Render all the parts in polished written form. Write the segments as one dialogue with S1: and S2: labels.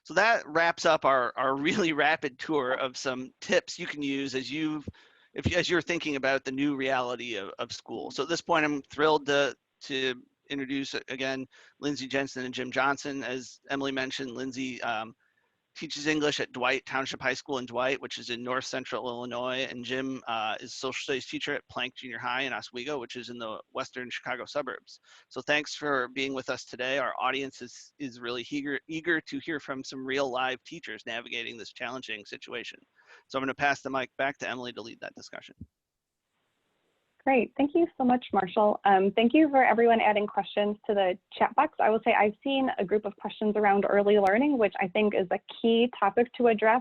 S1: So that wraps up our really rapid tour of some tips you can use as you're thinking about the new reality of school. So at this point, I'm thrilled to introduce again Lindsey, Jensen, and Jim Johnson. As Emily mentioned, Lindsey teaches English at Dwight Township High School in Dwight, which is in north central Illinois, and Jim is social studies teacher at Plank Junior High in Oswego, which is in the western Chicago suburbs. So thanks for being with us today. Our audience is really eager to hear from some real live teachers navigating this challenging situation. So I'm going to pass the mic back to Emily to lead that discussion.
S2: Great, thank you so much, Marshall. Thank you for everyone adding questions to the chat box. I will say I've seen a group of questions around early learning, which I think is a key topic to address.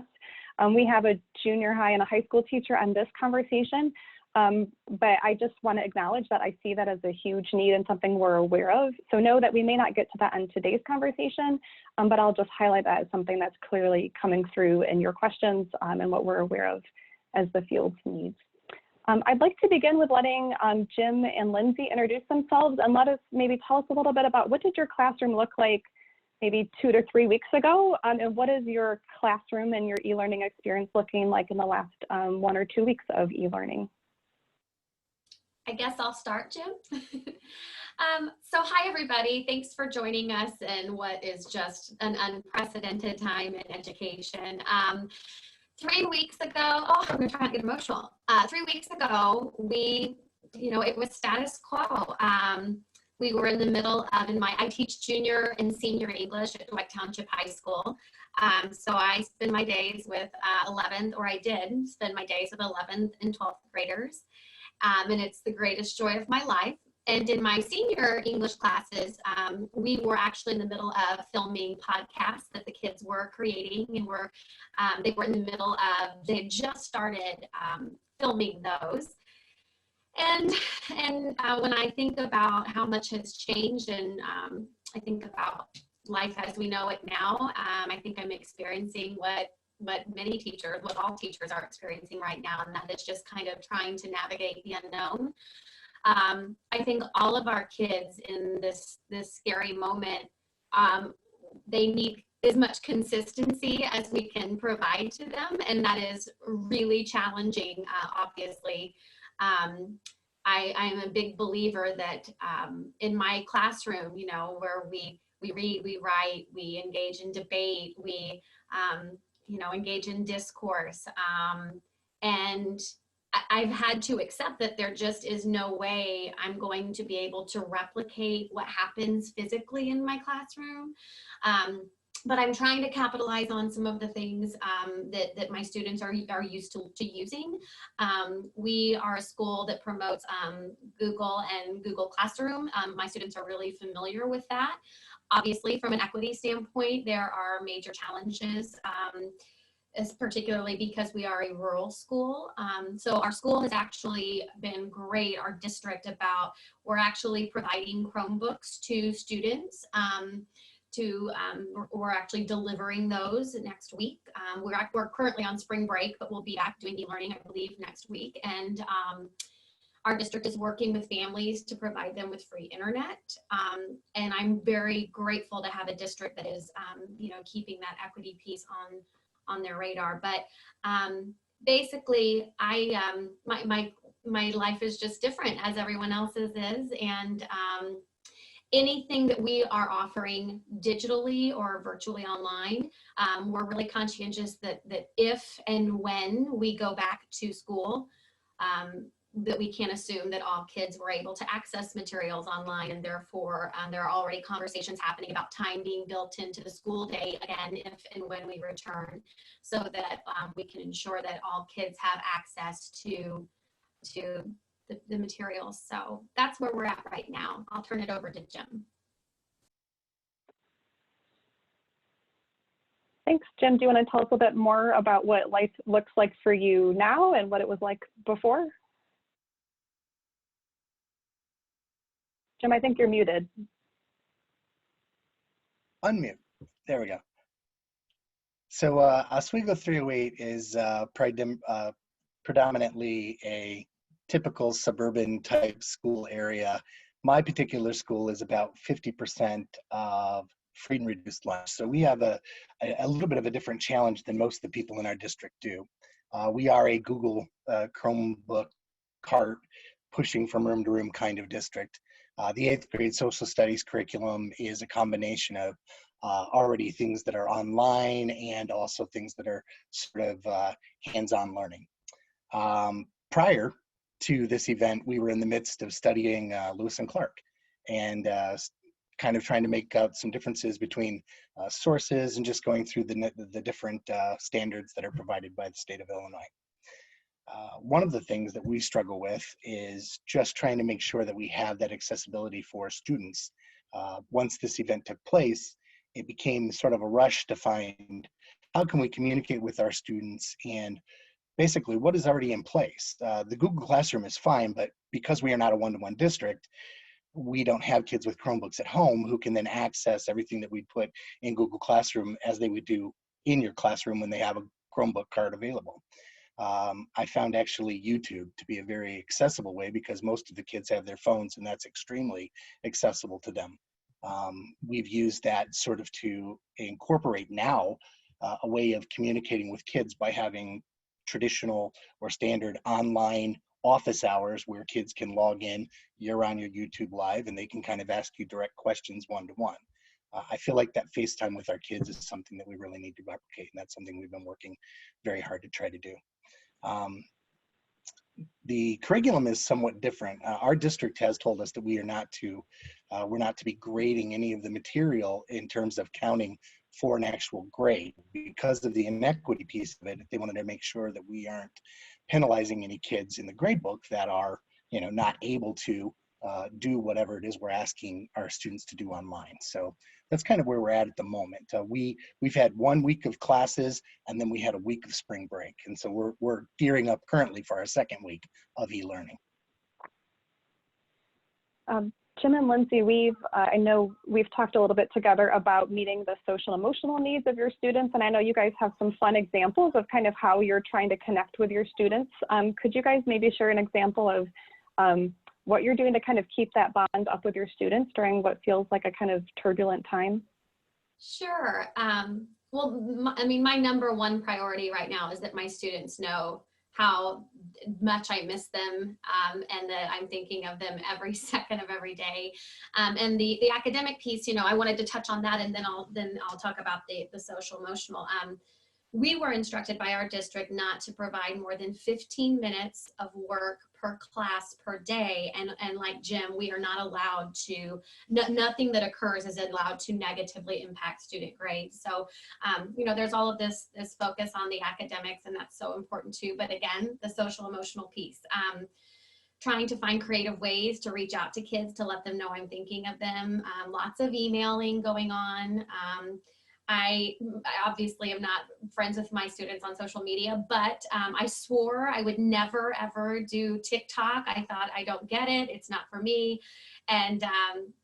S2: We have a junior high and a high school teacher on this conversation, but I just want to acknowledge that I see that as a huge need and something we're aware of. So know that we may not get to that in today's conversation, but I'll just highlight that as something that's clearly coming through in your questions and what we're aware of as the field's needs. I'd like to begin with letting Jim and Lindsey introduce themselves and maybe tell us a little bit about what did your classroom look like maybe 2 to 3 weeks ago, and what is your classroom and your e-learning experience looking like in the last 1 or 2 weeks of e-learning?
S3: I guess I'll start, Jim. So hi, everybody. Thanks for joining us in what is just an unprecedented time in education. 3 weeks ago, oh, I'm gonna try not to get emotional. 3 weeks ago, it was status quo. We were in the middle of, I teach junior and senior English at Dwight Township High School. So I spend my days with 11th, or I did spend my days with 11th and 12th graders. And it's the greatest joy of my life. And in my senior English classes, we were actually in the middle of filming podcasts that the kids were creating, and they were in the middle of, they had just started filming those. And when I think about how much has changed, and I think about life as we know it now, I think I'm experiencing what all teachers are experiencing right now, and that is just kind of trying to navigate the unknown. I think all of our kids in this scary moment, they need as much consistency as we can provide to them, and that is really challenging, obviously. I am a big believer that in my classroom, where we read, we write, we engage in debate, we engage in discourse, and I've had to accept that there just is no way I'm going to be able to replicate what happens physically in my classroom. But I'm trying to capitalize on some of the things that my students are used to using. We are a school that promotes Google and Google Classroom. My students are really familiar with that. Obviously, from an equity standpoint, there are major challenges, particularly because we are a rural school. So our school has actually been great, our district, we're actually providing Chromebooks to students. We're actually delivering those next week. We're currently on spring break, but we'll be back doing e-learning, I believe, next week. And our district is working with families to provide them with free internet. And I'm very grateful to have a district that is, keeping that equity piece on their radar. But basically, my life is just different as everyone else's is, and anything that we are offering digitally or virtually online, we're really conscientious that if and when we go back to school, that we can't assume that all kids were able to access materials online, and therefore there are already conversations happening about time being built into the school day again if and when we return, so that we can ensure that all kids have access to the materials. So that's where we're at right now. I'll turn it over to Jim.
S2: Thanks, Jim. Do you want to tell us a bit more about what life looks like for you now and what it was like before? Jim, I think you're muted.
S4: Unmute. There we go. So Oswego 308 is predominantly a typical suburban type school area. My particular school is about 50% of free and reduced lunch. So we have a little bit of a different challenge than most of the people in our district do. We are a Google Chromebook cart pushing from room to room kind of district. The 8th grade social studies curriculum is a combination of already things that are online and also things that are sort of hands-on learning. Prior to this event, we were in the midst of studying Lewis and Clark and kind of trying to make out some differences between sources and just going through the different standards that are provided by the state of Illinois. One of the things that we struggle with is just trying to make sure that we have that accessibility for students. Once this event took place, it became sort of a rush to find how can we communicate with our students and basically what is already in place. The Google Classroom is fine, but because we are not a one-to-one district, we don't have kids with Chromebooks at home who can then access everything that we put in Google Classroom as they would do in your classroom when they have a Chromebook card available. I found actually YouTube to be a very accessible way because most of the kids have their phones and that's extremely accessible to them. We've used that sort of to incorporate now a way of communicating with kids by having traditional or standard online office hours where kids can log in, you're on your YouTube live and they can kind of ask you direct questions one-to-one. I feel like that FaceTime with our kids is something that we really need to replicate, and that's something we've been working very hard to try to do. The curriculum is somewhat different. Our district has told us that we're not to be grading any of the material in terms of counting for an actual grade because of the inequity piece of it. They wanted to make sure that we aren't penalizing any kids in the grade book that are, not able to do whatever it is we're asking our students to do online. So that's kind of where we're at the moment. We've had 1 week of classes and then we had a week of spring break. And so we're gearing up currently for our 2nd week of e-learning.
S2: Jim and Lindsey, I know we've talked a little bit together about meeting the social and emotional needs of your students, and I know you guys have some fun examples of kind of how you're trying to connect with your students. Could you guys maybe share an example of what you're doing to kind of keep that bond up with your students during what feels like a kind of turbulent time?
S3: Sure. Well, my number one priority right now is that my students know how much I miss them and that I'm thinking of them every second of every day. And the academic piece, I wanted to touch on that, and then I'll talk about the social emotional. We were instructed by our district not to provide more than 15 minutes of work per class per day. And like Jim, we are not allowed to, nothing that occurs is allowed to negatively impact student grades. So, there's all of this focus on the academics, and that's so important too. But again, the social emotional piece. Trying to find creative ways to reach out to kids to let them know I'm thinking of them. Lots of emailing going on. I obviously am not friends with my students on social media, but I swore I would never, ever do TikTok. I thought, I don't get it. It's not for me. And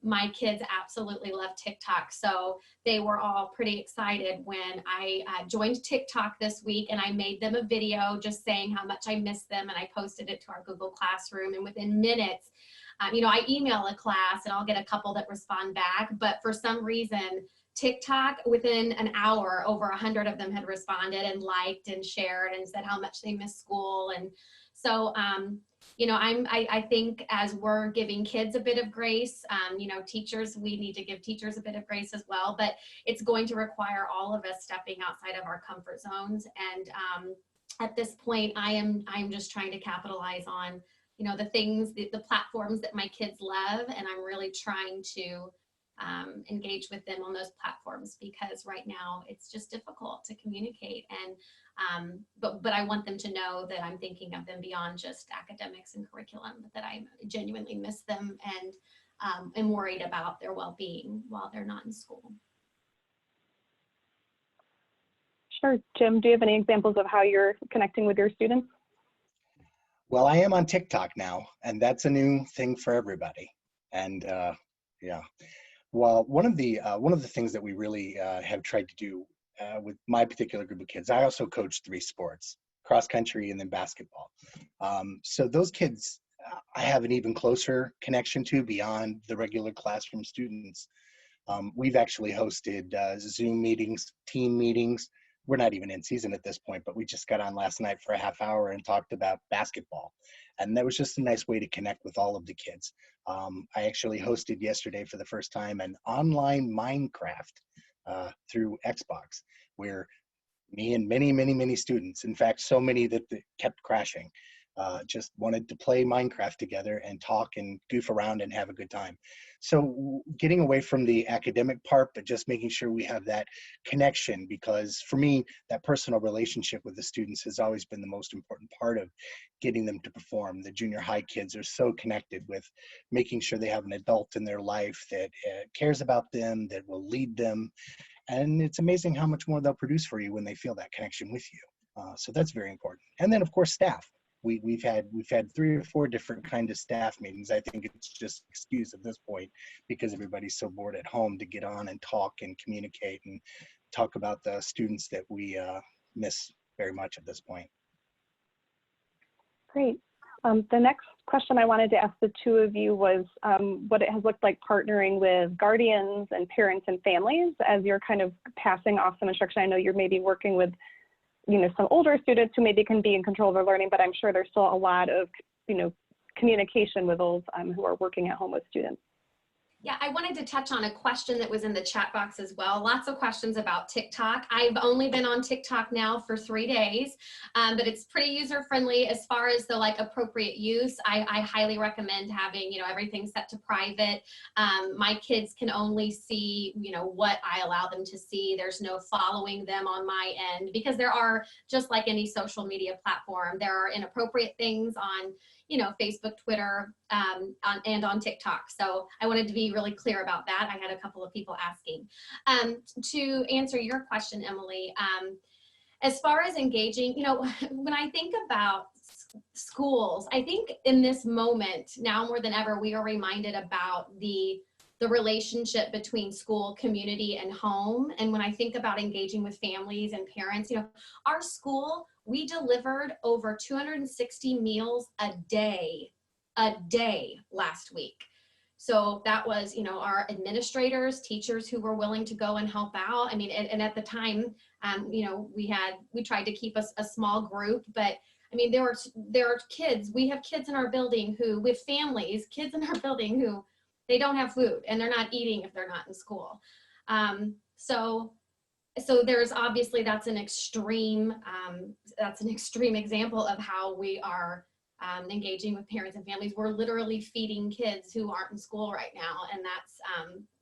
S3: my kids absolutely love TikTok. So they were all pretty excited when I joined TikTok this week, and I made them a video just saying how much I miss them. And I posted it to our Google Classroom, and within minutes, I email a class and I'll get a couple that respond back. But for some reason, TikTok, within an hour, over 100 of them had responded and liked and shared and said how much they miss school. And so, I think as we're giving kids a bit of grace, teachers, we need to give teachers a bit of grace as well, but it's going to require all of us stepping outside of our comfort zones. And at this point, I'm just trying to capitalize on, the things, the platforms that my kids love. And I'm really trying to engage with them on those platforms, because right now it's just difficult to communicate. And but I want them to know that I'm thinking of them beyond just academics and curriculum, but that I genuinely miss them and am worried about their well-being while they're not in school.
S2: Sure. Jim, do you have any examples of how you're connecting with your students?
S4: Well, I am on TikTok now, and that's a new thing for everybody. And yeah. Well, one of the things that we really have tried to do with my particular group of kids, I also coach 3 sports, cross country and then basketball. So those kids I have an even closer connection to beyond the regular classroom students. We've actually hosted Zoom meetings, team meetings. We're not even in season at this point, but we just got on last night for a half hour and talked about basketball. And that was just a nice way to connect with all of the kids. I actually hosted yesterday for the first time an online Minecraft through Xbox, where me and many students, in fact, so many that they kept crashing, just wanted to play Minecraft together and talk and goof around and have a good time. So getting away from the academic part, but just making sure we have that connection, because for me, that personal relationship with the students has always been the most important part of getting them to perform. The junior high kids are so connected with making sure they have an adult in their life that cares about them, that will lead them. And it's amazing how much more they'll produce for you when they feel that connection with you. So that's very important. And then of course, staff. We've had 3 or 4 different kind of staff meetings. I think it's just an excuse at this point because everybody's so bored at home to get on and talk and communicate and talk about the students that we miss very much at this point.
S2: Great. The next question I wanted to ask the two of you was what it has looked like partnering with guardians and parents and families as you're kind of passing off some instruction. I know you're maybe working with, you know, some older students who maybe can be in control of their learning, but I'm sure there's still a lot of, you know, communication with those who are working at home with students.
S3: Yeah, I wanted to touch on a question that was in the chat box as well. Lots of questions about TikTok. I've only been on TikTok now for 3 days, but it's pretty user-friendly as far as the appropriate use. I highly recommend having, you know, everything set to private. My kids can only see, you know, what I allow them to see. There's no following them on my end, because there are, just like any social media platform, there are inappropriate things on, you know, Facebook, Twitter, and on TikTok. So I wanted to be really clear about that. I had a couple of people asking. To answer your question, Emily, as far as engaging, you know, when I think about schools, I think in this moment, now more than ever, we are reminded about the relationship between school, community, and home. And when I think about engaging with families and parents, you know, our school, we delivered over 260 meals a day last week. So that was, you know, our administrators, teachers who were willing to go and help out. I mean, and at the time, you know, we tried to keep a small group, but I mean, there are kids, we have kids in our building who, with families, kids in our building who, they don't have food and they're not eating if they're not in school. So there's obviously, that's an extreme example of how we are engaging with parents and families. We're literally feeding kids who aren't in school right now, and that's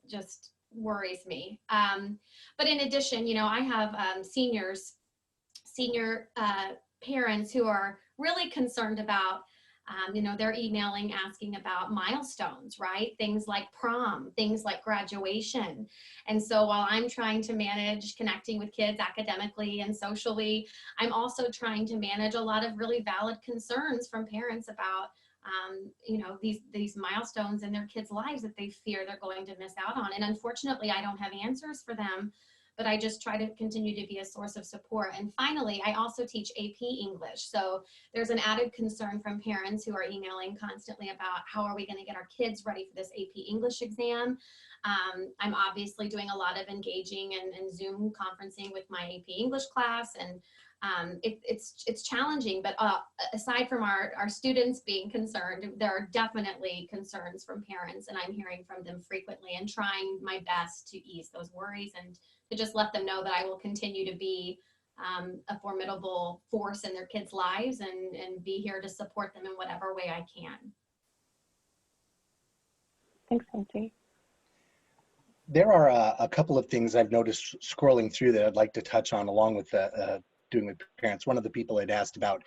S3: just worries me. But in addition, you know, I have senior parents who are really concerned about, you know, they're emailing asking about milestones, right? Things like prom, things like graduation. And so while I'm trying to manage connecting with kids academically and socially, I'm also trying to manage a lot of really valid concerns from parents about, you know, these milestones in their kids' lives that they fear they're going to miss out on. And unfortunately, I don't have answers for them, but I just try to continue to be a source of support. And finally, I also teach AP English. So there's an added concern from parents who are emailing constantly about how are we going to get our kids ready for this AP English exam. I'm obviously doing a lot of engaging and Zoom conferencing with my AP English class, and it's challenging, but aside from our students being concerned, there are definitely concerns from parents, and I'm hearing from them frequently and trying my best to ease those worries and to just let them know that I will continue to be a formidable force in their kids' lives and be here to support them in whatever way I can.
S2: Thanks, Lindsey.
S4: There are a couple of things I've noticed scrolling through that I'd like to touch on along with doing with parents. One of the people had asked about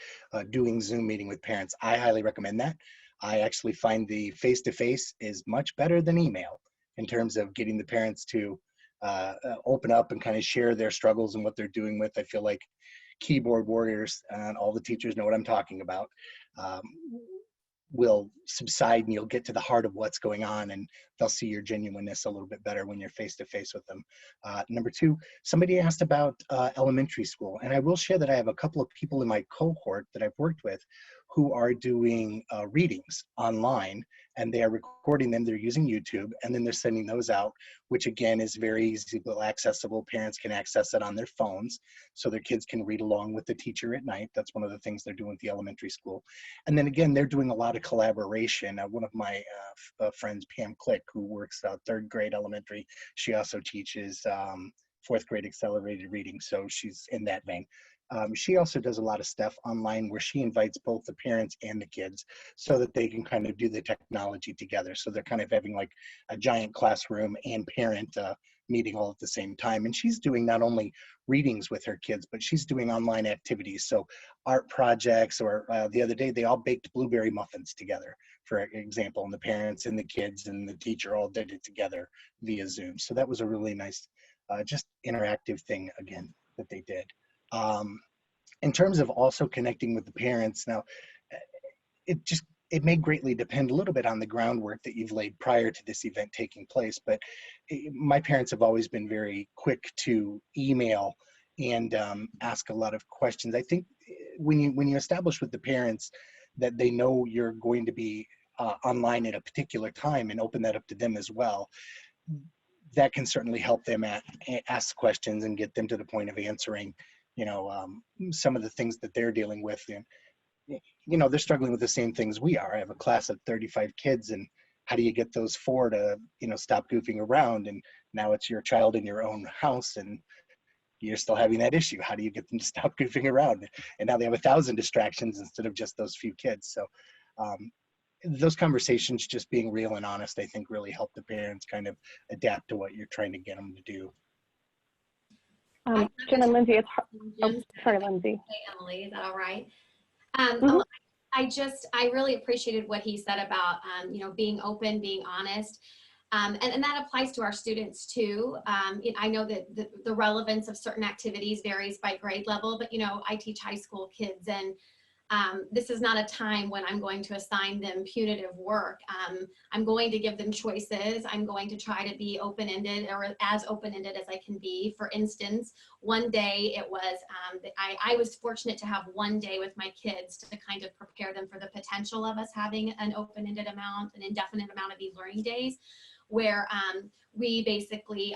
S4: doing Zoom meeting with parents. I highly recommend that. I actually find the face-to-face is much better than email in terms of getting the parents to open up and kind of share their struggles and what they're doing with. I feel like keyboard warriors, and all the teachers know what I'm talking about, will subside and you'll get to the heart of what's going on, and they'll see your genuineness a little bit better when you're face to face with them. Number two, somebody asked about elementary school, and I will share that I have a couple of people in my cohort that I've worked with who are doing readings online, and they are recording them. They're using YouTube, and then they're sending those out, which again is very easily accessible. Parents can access it on their phones, so their kids can read along with the teacher at night. That's one of the things they're doing at the elementary school. And then again, they're doing a lot of collaboration. One of my friends, Pam Click, who works third grade elementary, she also teaches fourth grade accelerated reading, so she's in that vein. She also does a lot of stuff online where she invites both the parents and the kids so that they can kind of do the technology together. So they're kind of having like a giant classroom and parent meeting all at the same time. And she's doing not only readings with her kids, but she's doing online activities. So art projects, or the other day, they all baked blueberry muffins together, for example, and the parents and the kids and the teacher all did it together via Zoom. So that was a really nice, just interactive thing again that they did. In terms of also connecting with the parents, now it may greatly depend a little bit on the groundwork that you've laid prior to this event taking place, but my parents have always been very quick to email and ask a lot of questions. I think when you establish with the parents that they know you're going to be online at a particular time and open that up to them as well, that can certainly help them ask questions and get them to the point of answering some of the things that they're dealing with. And they're struggling with the same things we are. I have a class of 35 kids, and how do you get those 4 to stop goofing around? And now it's your child in your own house, and you're still having that issue. How do you get them to stop goofing around? And now they have 1,000 distractions instead of just those few kids. So those conversations, just being real and honest, I think really help the parents kind of adapt to what you're trying to get them to do.
S2: Jen and Lindsey, sorry, Lindsey.
S3: Hey, Emily, is that all right?
S2: Mhm.
S3: I really appreciated what he said about, being open, being honest. And that applies to our students too. I know that the relevance of certain activities varies by grade level, but I teach high school kids, and this is not a time when I'm going to assign them punitive work. I'm going to give them choices. I'm going to try to be open-ended, or as open-ended as I can be. For instance, one day it was, I was fortunate to have one day with my kids to kind of prepare them for the potential of us having an open-ended amount, an indefinite amount of these learning days, where we basically,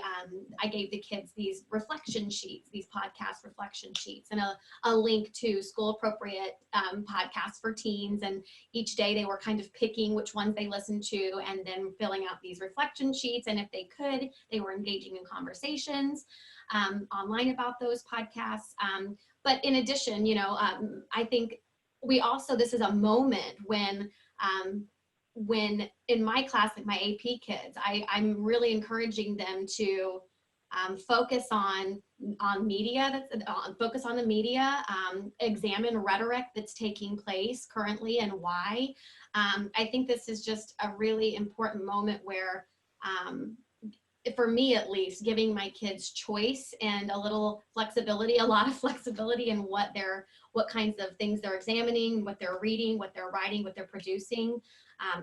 S3: I gave the kids these reflection sheets, these podcast reflection sheets, and a link to school appropriate podcasts for teens. And each day they were kind of picking which ones they listened to and then filling out these reflection sheets. And if they could, they were engaging in conversations online about those podcasts. But in addition, I think this is a moment when in my class, like my AP kids, I'm really encouraging them to focus on media, focus on the media, examine rhetoric that's taking place currently and why. I think this is just a really important moment where, for me at least, giving my kids choice and a little flexibility, a lot of flexibility in what kinds of things they're examining, what they're reading, what they're writing, what they're producing.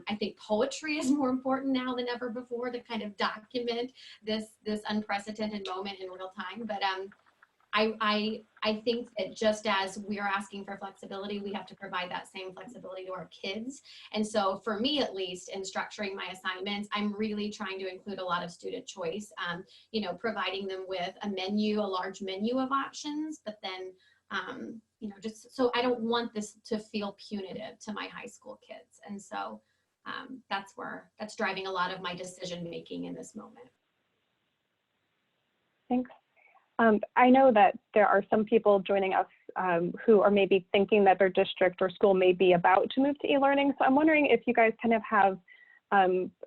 S3: I think poetry is more important now than ever before to kind of document this unprecedented moment in real time. But I think that just as we're asking for flexibility, we have to provide that same flexibility to our kids. And so for me, at least, in structuring my assignments, I'm really trying to include a lot of student choice, providing them with a large menu of options, but then, just so I don't want this to feel punitive to my high school kids. And so that's driving a lot of my decision making in this moment.
S2: Thanks. I know that there are some people joining us who are maybe thinking that their district or school may be about to move to e-learning. So I'm wondering if you guys kind of have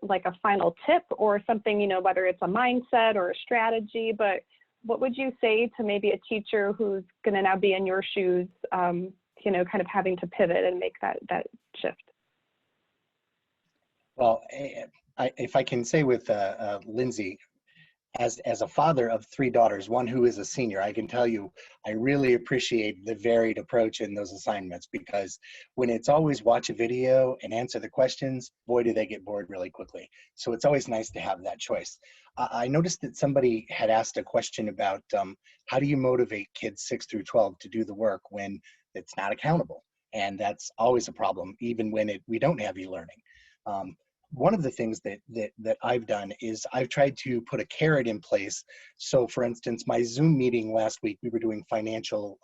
S2: like a final tip or something, whether it's a mindset or a strategy, but what would you say to maybe a teacher who's going to now be in your shoes, kind of having to pivot and make that shift?
S4: Well, if I can say with Lindsey, as a father of 3 daughters, one who is a senior, I can tell you, I really appreciate the varied approach in those assignments, because when it's always watch a video and answer the questions, boy, do they get bored really quickly. So it's always nice to have that choice. I noticed that somebody had asked a question about how do you motivate kids 6 through 12 to do the work when it's not accountable? And that's always a problem, even when we don't have e-learning. One of the things that I've done is I've tried to put a carrot in place. So for instance, my Zoom meeting last week, we were doing financial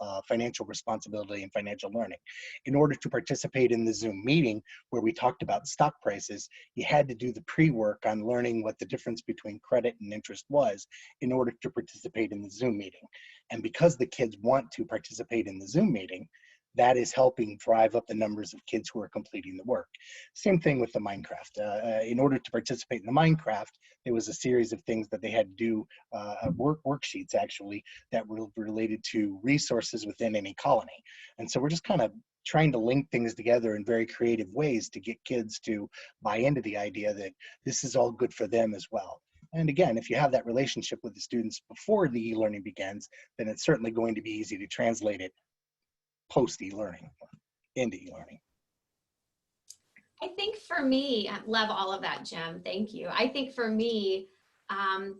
S4: responsibility and financial learning. In order to participate in the Zoom meeting where we talked about stock prices, you had to do the pre-work on learning what the difference between credit and interest was in order to participate in the Zoom meeting. And because the kids want to participate in the Zoom meeting, that is helping drive up the numbers of kids who are completing the work. Same thing with the Minecraft. In order to participate in the Minecraft, there was a series of things that they had to do, worksheets actually, that were related to resources within any colony. And so we're just kind of trying to link things together in very creative ways to get kids to buy into the idea that this is all good for them as well. And again, if you have that relationship with the students before the e-learning begins, then it's certainly going to be easy to translate it post e-learning into e-learning.
S3: I think for me, I love all of that, Jim. Thank you. I think for me, I've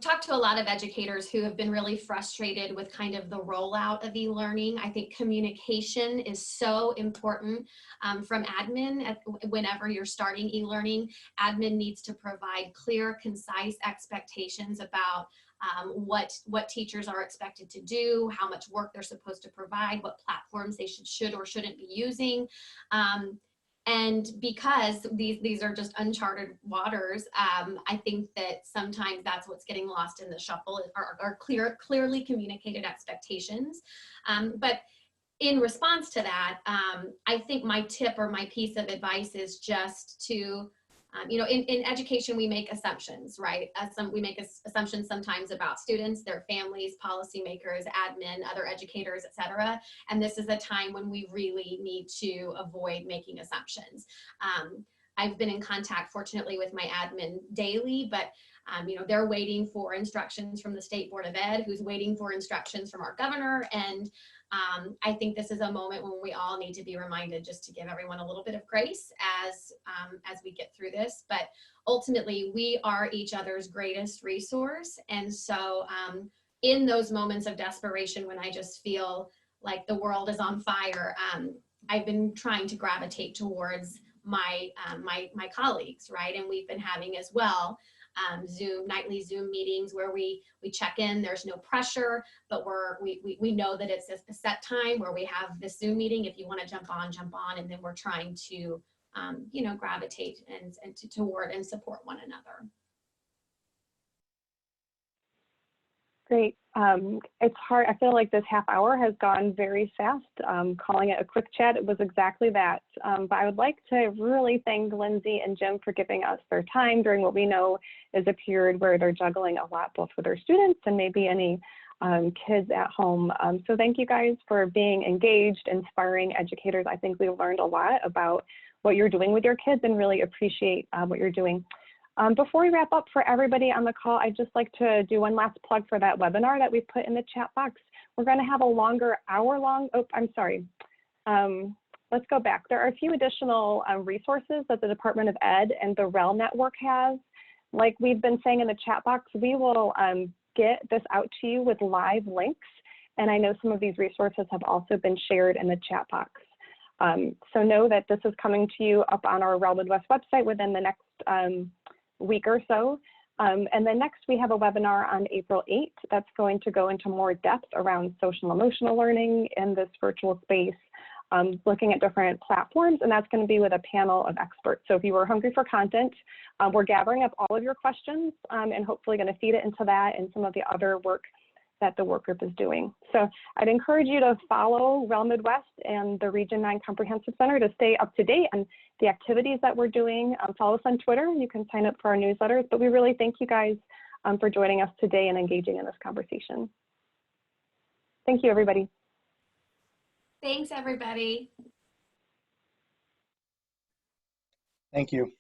S3: talked to a lot of educators who have been really frustrated with kind of the rollout of e-learning. I think communication is so important from admin. Whenever you're starting e-learning, admin needs to provide clear, concise expectations about what teachers are expected to do, how much work they're supposed to provide, what platforms they should or shouldn't be using. And because these are just uncharted waters, I think that sometimes that's what's getting lost in the shuffle are clearly communicated expectations. But in response to that, I think my tip or my piece of advice is just to, in education, we make assumptions, right? We make assumptions sometimes about students, their families, policymakers, admin, other educators, et cetera. And this is a time when we really need to avoid making assumptions. I've been in contact, fortunately, with my admin daily, but they're waiting for instructions from the State Board of Ed, who's waiting for instructions from our governor. And I think this is a moment when we all need to be reminded just to give everyone a little bit of grace as we get through this. But ultimately, we are each other's greatest resource. And so in those moments of desperation, when I just feel like the world is on fire, I've been trying to gravitate towards my colleagues, right? And we've been having as well nightly Zoom meetings where we check in. There's no pressure, but we know that it's a set time where we have this Zoom meeting. If you want to jump on, and then we're trying to gravitate and toward and support one another.
S2: Great. It's hard. I feel like this half hour has gone very fast. Calling it a quick chat, it was exactly that. But I would like to really thank Lindsey and Jim for giving us their time during what we know is a period where they're juggling a lot, both with their students and maybe any kids at home. So thank you guys for being engaged, inspiring educators. I think we've learned a lot about what you're doing with your kids and really appreciate what you're doing. Before we wrap up, for everybody on the call, I'd just like to do one last plug for that webinar that we put in the chat box. We're going to have a longer hour-long, let's go back. There are a few additional resources that the Department of Ed and the REL network has. Like we've been saying in the chat box, we will get this out to you with live links. And I know some of these resources have also been shared in the chat box. So know that this is coming to you up on our REL Midwest website within the next week or so. And then next we have a webinar on April 8th that's going to go into more depth around social emotional learning in this virtual space, looking at different platforms, and that's going to be with a panel of experts. So if you are hungry for content, we're gathering up all of your questions and hopefully going to feed it into that and some of the other work that the work group is doing. So I'd encourage you to follow REL Midwest and the Region 9 Comprehensive Center to stay up to date on the activities that we're doing. Follow us on Twitter. You can sign up for our newsletters, but we really thank you guys for joining us today and engaging in this conversation. Thank you, everybody.
S3: Thanks, everybody.
S4: Thank you.